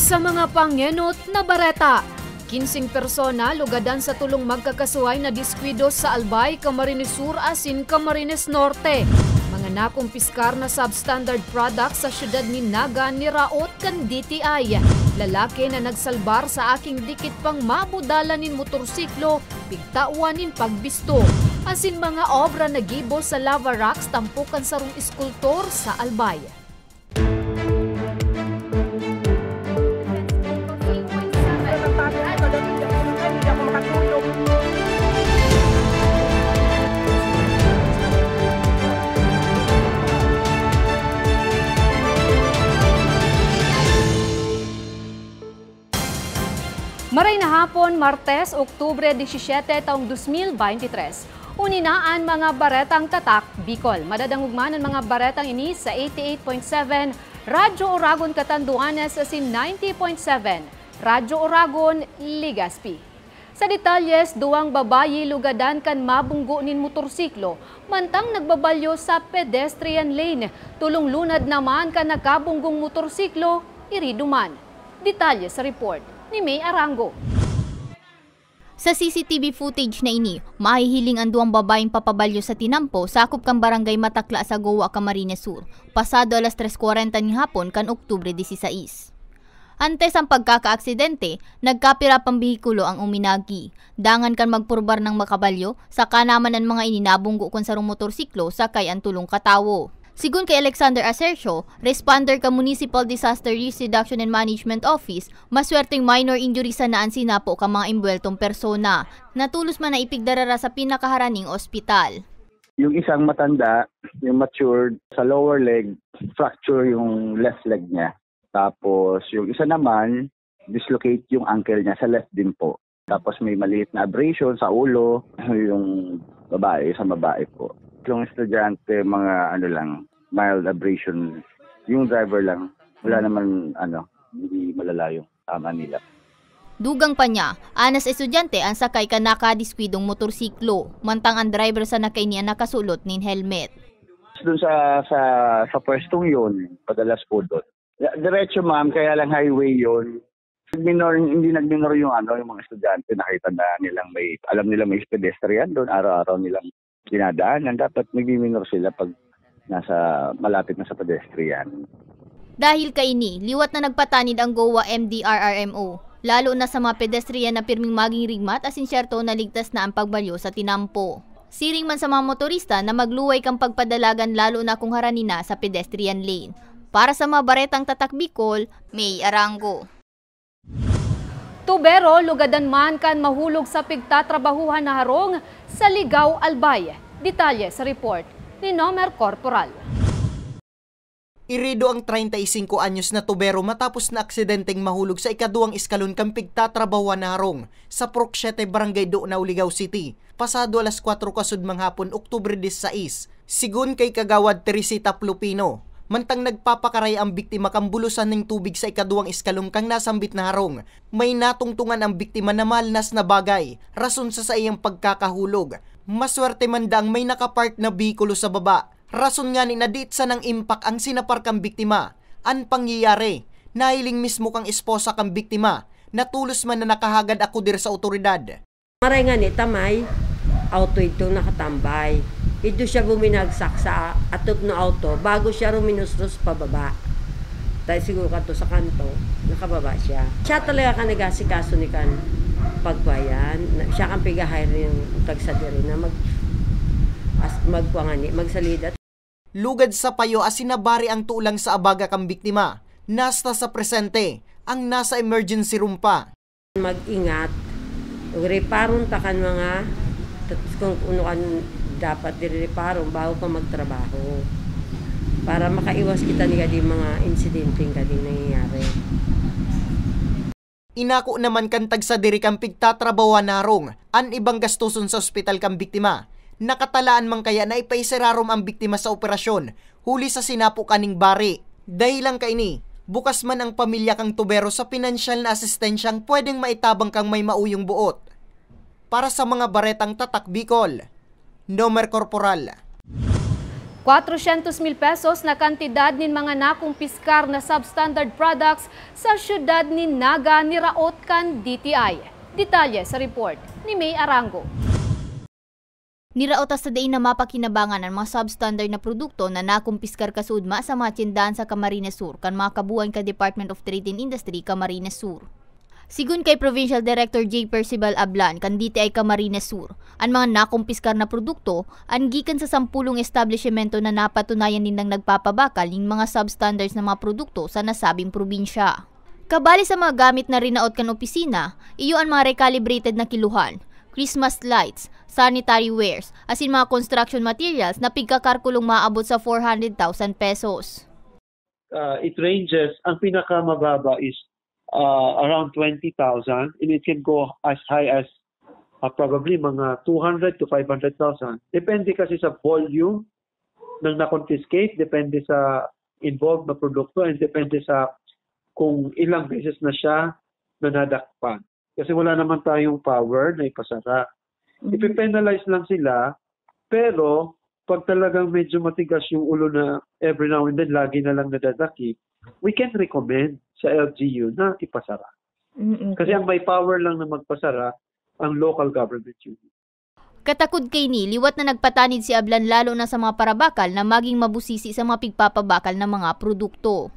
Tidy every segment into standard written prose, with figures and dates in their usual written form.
Sa mga pangenot na bareta, 15 persona lugadan sa tulong magkakasuhay na diskwido sa Albay, Camarines Sur asin Camarines Norte. Mga nakumpiskar na substandard products sa syudad ni Naga ni Raot kan DTI. Lalaki na nagsalbar sa aking dikit pang mabudalanin motorsiklo, pigtauanin pagbisto. Asin mga obra na gibo sa lava rocks tampukan sa rong iskultor sa Albay. Maray na hapon, Martes, Oktubre 17, taong 2023. Uninaan mga baretang tatak, Bicol. Madadangugman ang mga baretang ini sa 88.7, Radyo Oragon Catanduanes asin 90.7, Radyo Oragon, Legazpi. Sa detalyes, duwang babayi lugadan kan mabunggo nin motorsiklo, mantang nagbabalyo sa pedestrian lane. Tulong lunad naman kan nakabunggong motorsiklo, iriduman. Detalye sa report ni May Arango. Sa CCTV footage na ini, mahihiling ang duwang babaeng papabalyo sa tinampo sakop kang barangay Matakla sa Goa, Camarines Sur, pasado alas 3:40 ng hapon kan Oktubre 16. Antes ang pagkakaaksidente, nagkapira pang bihikulo ang uminagi. Dangan kan magpurbar ng makabalyo, saka naman ang mga ininabunggo kon sa motorsiklo sakay ang tulong katawo. Sigun kay Alexander Asercio, responder ka Municipal Disaster Risk Reduction and Management Office, maswerteng minor injuries sa naan sinapo ka mga imbweltong persona. Natulos man na ipigdarara sa pinakaharaning ospital. Yung isang matanda, yung matured, sa lower leg, fracture yung left leg niya. Tapos yung isa naman, dislocate yung ankle niya sa left din po. Tapos may maliit na abrasion sa ulo, yung babae, isang babae po. Yung estudyante, mga mild abrasion. Yung driver lang, wala naman hindi malala yung tama nila. Dugang pa niya, anas estudyante ang sakay ka nakadiskwidong motorsiklo, mantang ang driver sa nakay niya nakasulot nin helmet. Doon sa pwestong yun, padalas po doon. Diretso ma'am, kaya lang highway yun. Hindi nag-minor yung mga estudyante, nakita na nilang alam nila may pedestrian doon, araw-araw nilang dinadaanan, dapat nag-minor sila pag malapit na sa pedestrian. Dahil kay ini, liwat na nagpatanid ang Goa MDRRMO, lalo na sa mga pedestrian na pirming maging rigmat asin syerto na ligtas na ang pagbalyo sa tinampo. Siring man sa mga motorista na magluway kang pagpadalagan lalo na kung harani na sa pedestrian lane. Para sa mga baretang tatak Bicol, May Arango. Tubero, lugadan man kan mahulog sa pigtatrabahuhan na harong sa Ligaw, Albay. Detalye sa report ni Nomer Corporal. Irido ang 35 anyos na tubero matapos na aksidenteng mahulog sa ikaduwang iskalon kang pigtatrabahuhan na harong sa Proc 7 Barangay Doona, Ligaw City, pasado alas 4 kasudmang hapon, Oktubre 16. Sigun kay Kagawad Teresita Plupino, mantang nagpapakaray ang biktima kang bulusan ng tubig sa ikaduwang iskalong kang nasambit na harong, may natungtungan ang biktima na malnas na bagay, rason sa iyang pagkakahulog. Maswerte man daang may nakapark na bikulo sa baba, rason nga ni nadit sa ng impact ang sinapar kang biktima. Ang pangyayari, nahiling mismo kang esposa kang biktima, natulos man na nakahagad akudir sa otoridad. Maray nga ni tamay, auto ito nakatambay. Ito siya buminagsak sa atop no auto bago siya ruminustos pababa. Dahil siguro kanto sa kanto, nakababa siya. Siya talaga ka nagasikaso ni kan pagbayan. Siya kang pigahire yung tagsadiri na magsalidat. Lugad sa payo asinabari ang tulang sa abaga kang biktima. Nasta sa presente, ang nasa emergency room pa. Mag-ingat. Reparon takan mga kung ano kan dapat direparon bago ka magtrabaho para makaiwas kita ni kadi mga insidente kadi nangyayari. Inako naman kan tagsa diri kang pigtatrabahuan na harong an ibang gastuson sa ospital kang biktima. Nakatalaan man kaya na ipaiserarom ang biktima sa operasyon huli sa sinapo kaning bari. Dahilan kaini, bukas man ang pamilya kang tubero sa pinansyal na asistensyang pwedeng maitabang kang may mauyong buot. Para sa mga baretang tatak Bicol, Nomer Corporal. 400,000 pesos na kantidad nin mga nakumpiskar na substandard products sa syudad ni Naga ni Raot kan DTI. Detalye sa report ni May Arango. Niraot sa dain na mapakinabangan ang mga substandard na produkto na nakumpiskar kasudma sa mga tindahan sa Camarines Sur kan mga kabuuan ka Department of Trade and Industry Camarines Sur. Sigun kay Provincial Director J. Percival Ablan kan DTI Camarines Sur, ang mga nakumpiskar na produkto ang gikan sa 10 establishmento na napatunayan din ng nagpapabakal ng mga substandards na mga produkto sa nasabing probinsya. Kabali sa mga gamit na rinaot kan opisina, iyo ang mga recalibrated na kiluhan, Christmas lights, sanitary wares, asin mga construction materials na pigkakarkulong maabot sa 400,000 pesos. It ranges, ang pinakamababa is around 20,000 and it can go as high as probably mga 200 to 500,000. Depende kasi sa volume ng na-confiscate, depende sa involved na produkto, and depende sa kung ilang beses na siya nanadakpan. Kasi wala naman tayong power na ipasara. Ipipenalize lang sila, pero pag talagang medyo matigas yung ulo na every now and then lagi na lang nadadaki, we can recommend sa LGU na ipasara. Kasi ang may power lang na magpasara, ang local government unit. Katakod kay ni, liwat na nagpatanid si Ablan lalo na sa mga parabakal na maging mabusisi sa mga pigpapabakal ng mga produkto.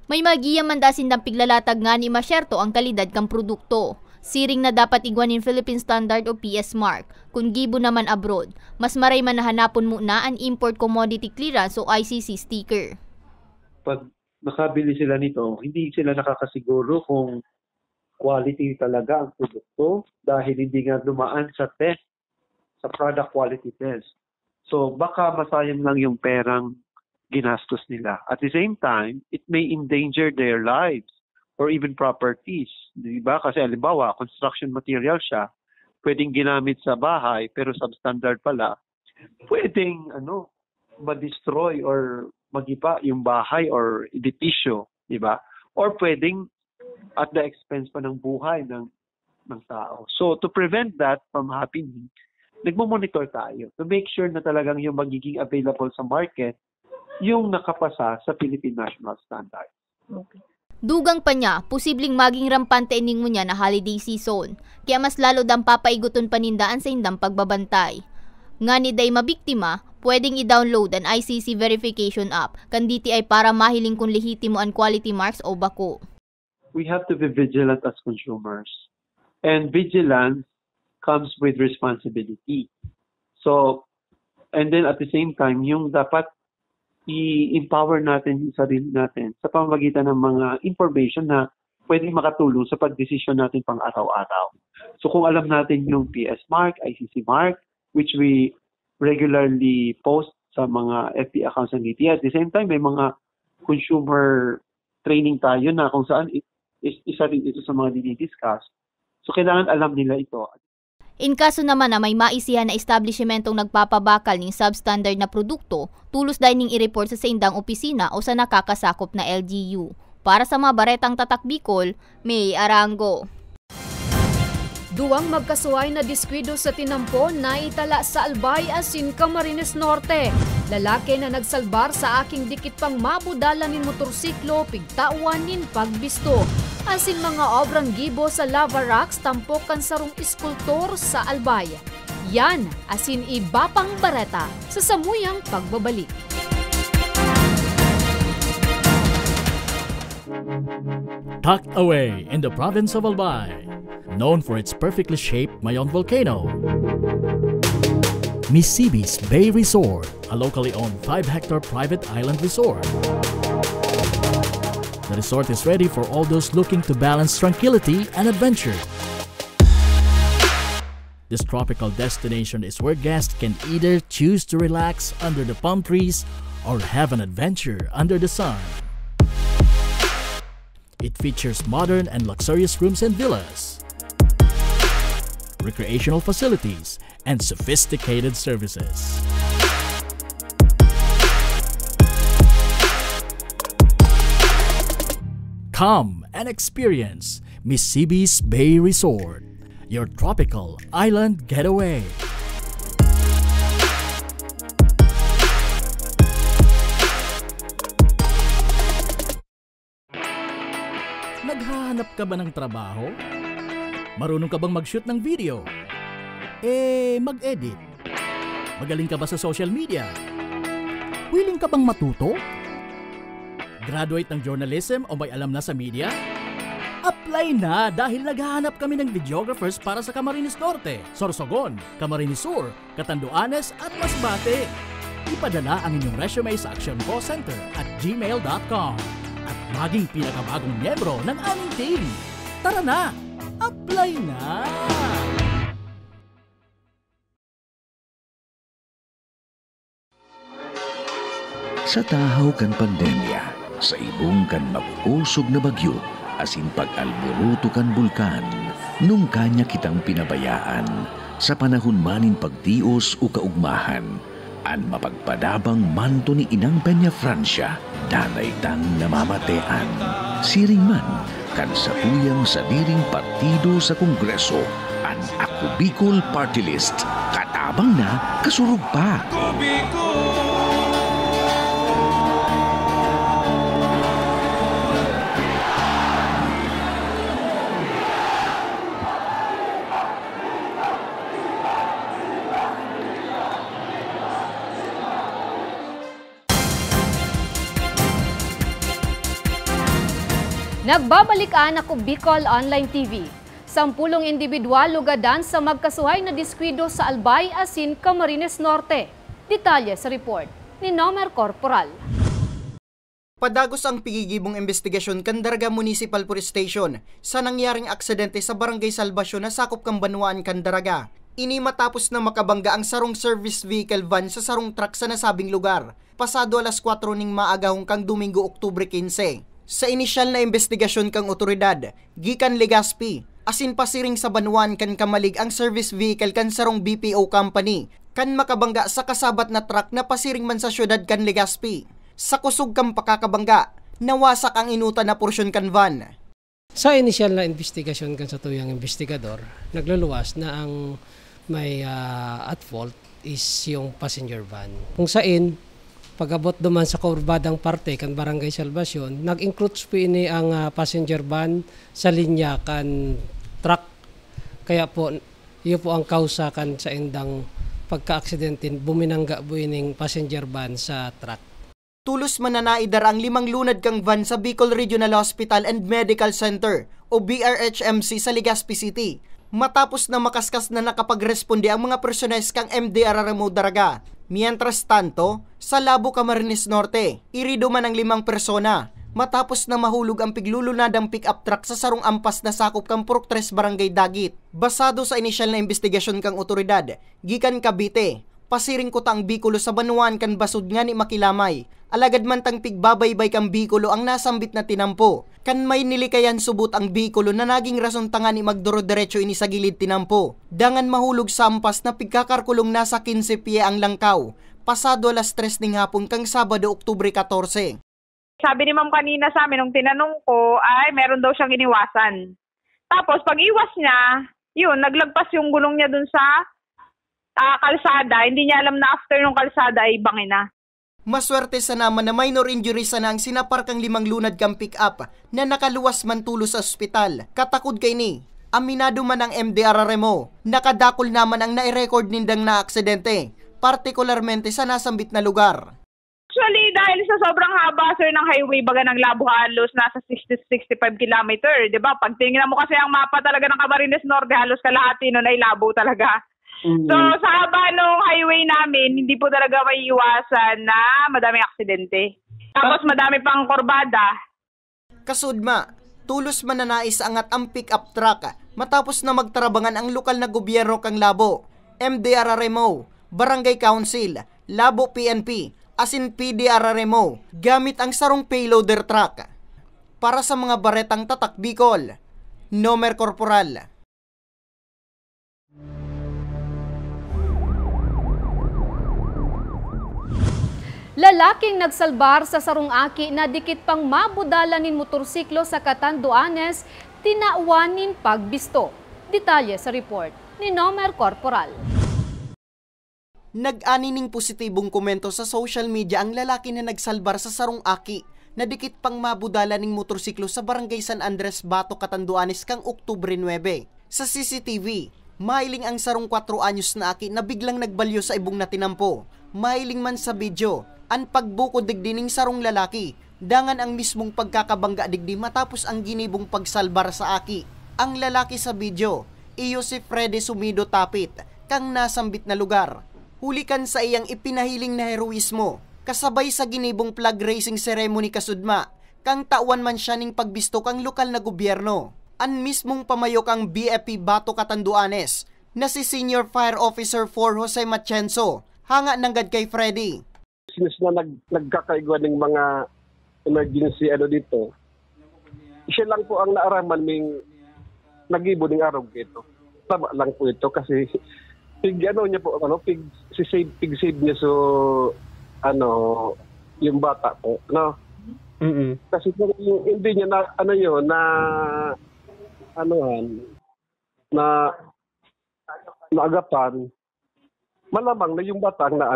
May magiyaman dasin ng piglalatag nga ni masyerto ang kalidad kang produkto. Siring na dapat igwanin Philippine Standard o PS Mark. Kung gibo naman abroad, mas maray man nahanapon muna ang Import Commodity Clearance o ICC sticker. Pag nakabili sila nito, hindi sila nakakasiguro kung quality talaga ang produkto dahil hindi nga dumaan sa test, sa product quality test. So baka masayang lang yung perang ginastos nila. At the same time, it may endanger their lives or even properties. Diba? Kasi halimbawa, construction material siya, pwedeng ginamit sa bahay pero substandard pala, pwedeng ma-destroy or magiba yung bahay or edipisyo, di ba? Or pwedeng at the expense pa ng buhay ng tao. So to prevent that from happening, nagmo-monitor tayo to make sure na talagang yung magiging available sa market yung nakapasa sa Philippine National Standard. Okay. Dugang pa niya, posibleng maging rampante ining mo niya na holiday season, kaya mas lalo dang papaiguton panindaan sa indang pagbabantay. Nga ni day mabiktima, pwedeng i-download ang ICC verification app kan DTI para mahiling kung lehitimo ang quality marks o bako. We have to be vigilant as consumers. And vigilance comes with responsibility. So, and then at the same time, yung dapat i-empower natin yung sarili natin sa pamamagitan ng mga information na pwedeng makatulong sa pagdesisyon natin pang araw-araw. So kung alam natin yung PS Mark, ICC Mark, which we regularly post sa mga FB accounts ng DTI. At the same time, may mga consumer training tayo na kung saan isa rin ito sa mga dinidiscuss. So kailangan alam nila ito. In kaso naman na may maisihan na establishmentong nagpapabakal ng substandard na produkto, tulos dahil ning i-report sa indang opisina o sa nakakasakop na LGU. Para sa mga baretang tatak Bicol, May Arango. Duwang magkasuway na diskwido sa tinampo na itala sa Albay, asin Camarines Norte. Lalaki na nagsalbar sa aking dikit pang mabudalan nin motorsiklo, pigtauan nin pagbisto. Asin mga obrang gibo sa lava rocks tampokan sarong iskultor sa Albay. Yan, asin iba pang bareta sa samuyang pagbabalik. Tucked away in the province of Albay, known for its perfectly shaped Mayon volcano, Misibis Bay Resort, a locally owned 5-hectare private island resort. The resort is ready for all those looking to balance tranquility and adventure. This tropical destination is where guests can either choose to relax under the palm trees or have an adventure under the sun. It features modern and luxurious rooms and villas, recreational facilities, and sophisticated services. Come and experience Misibis Bay Resort, your tropical island getaway. Naghahanap ka ba ng trabaho? Marunong ka bang mag-shoot ng video? Mag-edit? Magaling ka ba sa social media? Willing ka bang matuto? Graduate ng journalism o may alam na sa media? Apply na dahil naghahanap kami ng videographers para sa Camarines Norte, Sorsogon, Camarines Sur, Catanduanes at Masbate. Ipadala ang inyong resume sa actioncallcenter@gmail.com at maging pinakabagong miyembro ng aming team. Tara na! Apply na! Sa tahaw kan pandemya, sa ibong kan mapusog na bagyo, asin pag-alboruto kan bulkan, nung kanya kitang pinabayaan, sa panahon manin pagtios o kaugmahan, an mapagpadabang manto ni Inang Peña Francia, danay tang namamatean. Siring man, kan sa tuyang sadiring partido sa Kongreso, an Ako Bicol Party List, katabang na kasurug pa. Nagbabalik ang Ako Bicol Online TV. 10 individual lugadan sa magkasuhay na diskwido sa Albay, Asin, Camarines Norte. Detalye sa report ni Nomer Corporal. Padagos ang pigigibong investigasyon kan Daraga Municipal Police Station sa nangyaring aksidente sa Barangay Salvacion na sakop kang Banwaan kan Daraga. Ini matapos na makabangga ang sarong service vehicle van sa sarong truck sa nasabing lugar. Pasado alas 4 ning maagahong kang Domingo, Oktubre 15. Sa inisyal na investigasyon kang otoridad, gikan Legazpi, asin pasiring sa Banwaan kan kamalig ang service vehicle kan sarong BPO company, kan makabangga sa kasabat na truck na pasiring man sa syudad kan Legazpi. Sa kusog kang pakakabangga, nawasak ang inuta na porsyon kan van. Sa inisyal na investigasyon kan sa tuyang investigador, nagluluwas na ang may at fault is yung passenger van. Kung saan, pag-abot duman sa kurbadang parte kan Barangay Salvacion, nag-include po ini ang passenger van sa linya kan truck. Kaya po, iyo po ang kausa kan sa indang pagka-aksidente, buminangga po ining passenger van sa truck. Tulos mananaidar ang 5 lunad kang van sa Bicol Regional Hospital and Medical Center o BRHMC sa Legazpi City. Matapos na makaskas na nakapagresponde ang mga personels kang MDRRMO Daraga. Mientras tanto, sa Labo, Camarines Norte, irido man ang 5 persona matapos na mahulog ang piglulunadang pick-up truck sa sarong ampas na sakop kang Purok 3 Barangay Dagit. Basado sa inisyal na investigasyon kang otoridad, gikan Cavite, pasiring ko tang Bicolo sa Banwaan kan basud nga ni Makilamay. Alagad man tang pigbabaybay kang Bicolo ang nasambit na tinampo. Kan may nilikayan subot ang Bicolo na naging rason tanga ni magduro-diretso ini sa gilid tinampo. Dangan mahulog sa ampas na pigkakarkulong nasa 15 piye ang langkaw. Pasado alas 3 ning hapon kang Sabado, Oktubre 14. Sabi ni ma'am kanina sa amin nung tinanong ko ay meron daw siyang iniwasan. Tapos pag iwas niya, yun, naglagpas yung gulong niya dun sa kalsada. Hindi niya alam na after nung kalsada ay bangin na. Maswerte sa naman na minor injuries na ang sinaparkang 5 lunad kang pick-up na nakaluwas man tulo sa ospital. Katakod kay ni, aminado man ang MDRRMO, nakadakol naman ang nai-record nindang na aksidente, partikularmente sa nasambit na lugar. Actually, dahil sa sobrang haba, sir, ng highway, baga ng Labo halos nasa 60-65 kilometer, di ba? Pag tingnan mo kasi ang mapa talaga ng Camarines Norte, halos kalahati nun ay Labo talaga. So, sa haba ng highway namin, hindi po talaga may iwasan na madaming aksidente. Tapos madami pang kurbada. Kasudma, tulos mananais angat ang pick-up truck matapos na magtarabangan ang lokal na gobyerno kang Labo, MDRRMO, Barangay Council, Labo PNP, asin PDRRMO, gamit ang sarong payloader truck. Para sa mga baretang tatak Bicol, Nomer Corporal. Lalaking nagsalbar sa sarong aki na dikit pang mabudalan nin motorsiklo sa Catanduanes, tinauwanin pagbisto. Detalye sa report ni Nomer Corporal. Nag-ani ning positibong komento sa social media ang lalaki na nagsalbar sa sarong aki nadikit pang mabudala ning motorsiklo sa Barangay San Andres, Bato, Catanduanes kang Oktubre 9. Sa CCTV, mailing ang sarong 4 anyos na aki na biglang nagbalyo sa ibong natinampo. Mailing man sa video, ang pagbukod digdining sarong lalaki, dangan ang mismong pagkakabangga digdi matapos ang ginibong pagsalbar sa aki. Ang lalaki sa video, iyo si Freddy Sumido Tapit, kang nasambit na lugar. Hulikan sa iyang ipinahiling na heroismo, kasabay sa ginibong flag raising ceremony kasudma, kang tawan man siya ning pagbisto kang lokal na gobyerno. Ang mismong pamayok ang BFP Bato Catanduanes na si Senior Fire Officer 4 Jose Machenzo, hanga nanggad kay Freddy. Since na nagkakaigwa ng mga emergency dito, siya lang po ang naaraman ng nagibo ng araw ito. Tama lang po ito kasi pig save niya yung bata po, no? Kasi kung hindi niya na naagapan, malamang na yung bata na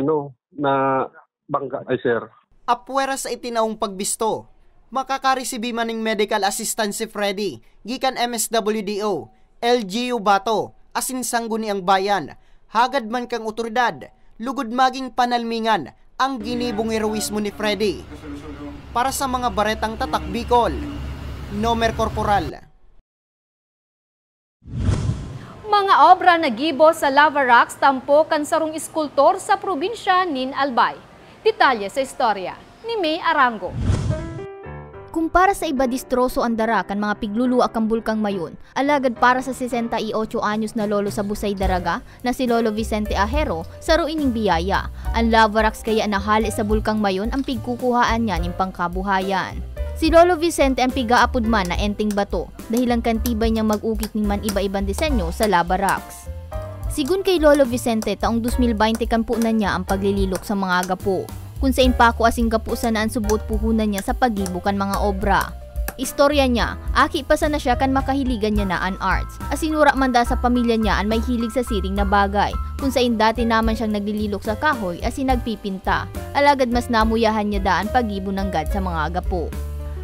bangga ay sir. Apwera sa itinaong pagbisto, makakaresibi man ng medical assistance si Freddy, gikan MSWDO, LGU Bato, asin sangguni ang bayan, hagad man kang otoridad, lugod maging panalmingan ang ginibong heroismo ni Freddy. Para sa mga baretang tatak Bicol, Nomer Corporal. Mga obra na gibo sa lava rocks tampo kan sarong iskultor sa probinsya nin Albay. Detalye sa istorya ni May Arango. Kumpara sa iba distroso ang dara kan mga pigluluwa kang bulkang mayon, alagad para sa 68 anyos na lolo sa Busay Daraga na si Lolo Vicente Ahero sa ruining biyaya. Ang lava rocks kaya nahali sa bulkang mayon ang pigkukuhaan niya ng pangkabuhayan. Si Lolo Vicente ang pigaapod man na enteng bato dahilan kantibay niyang mag-ukit ng man iba-ibang disenyo sa lava rocks. Sigun kay Lolo Vicente, taong 2020 kampo na niya ang paglililok sa mga gapo, kung sa impako asing gapo sa naan subot puhunan niya sa pagibukan mga obra. Istorya niya, aki pa sana siya kan makahiligan niya na an arts, asinura manda sa pamilya niya an may hilig sa siring na bagay, kung sa dati naman siyang naglililok sa kahoy asin nagpipinta, alagad mas namuyahan niya daan pagibo ng gad sa mga gapo.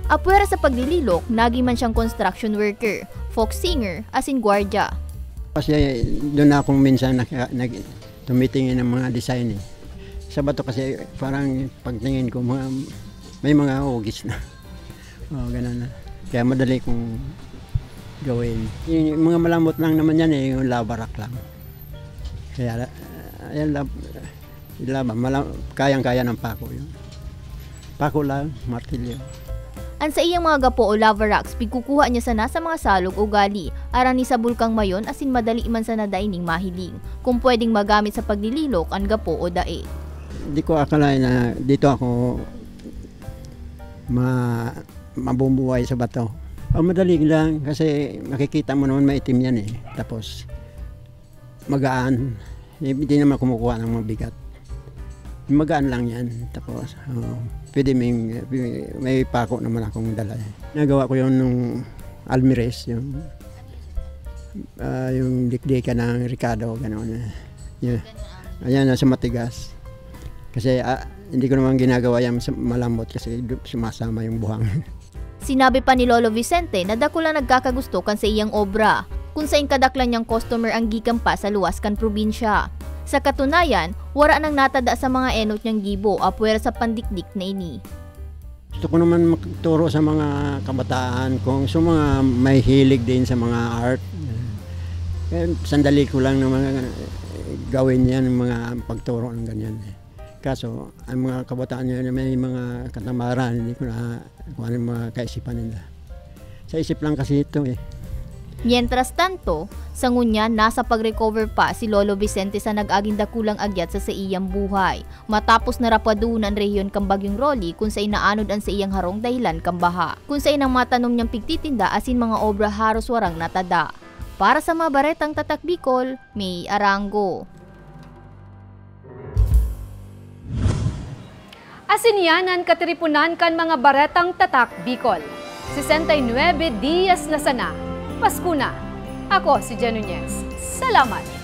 Apwera sa paglililok, nagi man siyang construction worker, folk singer, asin gwardya. Kasi doon akong minsan tumitingin ng mga design eh. Sa bato kasi parang pagtingin ko may mga hugis na. Ganun na. Kaya madali kong gawin. Yung mga malambot lang naman yan eh, yung lava rock lang. Kaya kayang-kaya ng pako yun. Pako lang, martilyo. An sa iyang mga gapo o lava rocks, pigkukuha niya sana sa mga salog o gali, aran ni sa bulkang mayon asin madali man sana daining mahiling, kung pwedeng magamit sa paglililok ang gapo o dae. Hindi ko akalain na dito ako mabumuhay sa bato. Madali lang kasi makikita mo naman maitim yan eh. Tapos magaan, hindi naman kumukuha ng mabigat. Magaan lang yan. Tapos pwede may pako naman akong dala. Nagawa ko yun nung Almires, yung dikdika ng Ricardo, gano'n. Yeah. Ayan, nasa matigas. Kasi hindi ko naman ginagawa yan malambot kasi sumasama yung buhangin. Sinabi pa ni Lolo Vicente na dako lang nagkakagusto kan sa iyang obra, kung sa kadaklan niyang customer ang gikan pa sa luwas kan probinsya. Sa katunayan, wara nang natada sa mga enot niyang gibo apwera sa pandikdik na ini. Gusto ko naman magturo sa mga kabataan kung sa mga may hilig din sa mga art. Sandali ko lang naman gawin yan, mga pagturo ng ganyan. Kaso, ang mga kabataan nyo may mga katamaran, hindi ko na kung ano mga kaisipan nila. Sa isip lang kasi ito eh. Mientras tanto, sa ngunya nasa pag-recover pa si Lolo Vicente sa nag-aging dakulang agyat sa iyang buhay. Matapos narapadunan rehiyon kang Bagyong Rolly kung sa inaanod ang sa iyang harong dahilan kang baha. Kung sa inang matanom niyang pigtitinda asin mga obra haros warang natada. Para sa mga baretang tatak Bicol, May Arango. Asinyanan katripunan kan mga baretang tatak Bicol. 69 Dias na sana. Pasko na. Ako si Jen Nunez. Salamat!